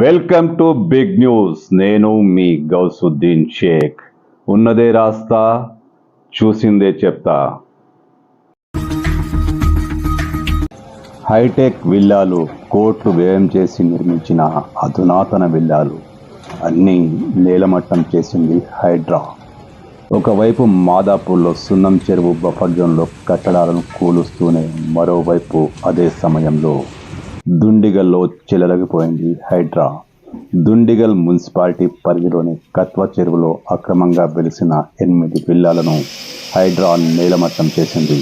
Welcome to big news. నేను మీ గౌసుద్దీన్ షేక్. ఉన్నదే రాస్తా, చూసిందే చెప్తా. హైటెక్ విల్లాలు, కోట్లు వ్యయం చేసి నిర్మించిన అధునాతన విల్లాలు అన్నీ నేలమట్టం చేసింది హైడ్రా. ఒకవైపు మాదాపూర్లో సున్నం చెరువు బఫర్ జోన్లో కట్టడాలను కూలుస్తూనే మరోవైపు అదే సమయంలో దుండిగల్లో చెలరగిపోయింది హైడ్రా. దుండిగల్ మున్సిపాలిటీ పరిధిలోని కత్వ చెరువులో అక్రమంగా వెలిసిన 8 విల్లాలను హైడ్రా నేలమట్టం చేసింది.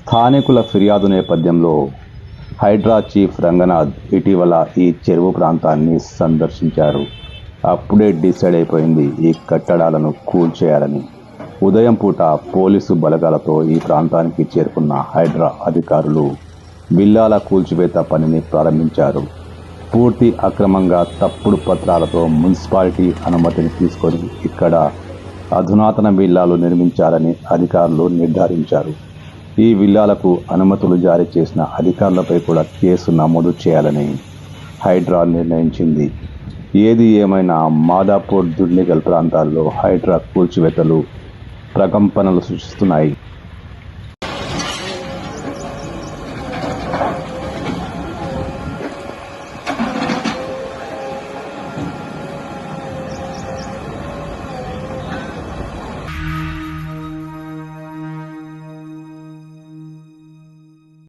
స్థానికుల ఫిర్యాదు నేపథ్యంలో హైడ్రా చీఫ్ రంగనాథ్ ఇటీవల ఈ చెరువు ప్రాంతాన్ని సందర్శించారు. అప్పుడే డిసైడ్ అయిపోయింది ఈ కట్టడాలను కూల్చేయాలని. ఉదయం పూట పోలీసు బలగాలతో ఈ ప్రాంతానికి చేరుకున్న హైడ్రా అధికారులు విల్లాల కూల్చివేత పనిని ప్రారంభించారు. పూర్తి అక్రమంగా తప్పుడు పత్రాలతో మున్సిపాలిటీ అనుమతిని తీసుకొని ఇక్కడ అధునాతన విల్లాలు నిర్మించాలని అధికారులు నిర్ధారించారు. ఈ విల్లాలకు అనుమతులు జారీ చేసిన అధికారులపై కూడా కేసు నమోదు చేయాలని హైడ్రా నిర్ణయించింది. ఏది ఏమైనా మాదాపూర్ దుండిగల్ ప్రాంతాల్లో హైడ్రా కూల్చివేతలు ప్రకంపనలు సృష్టిస్తున్నాయి.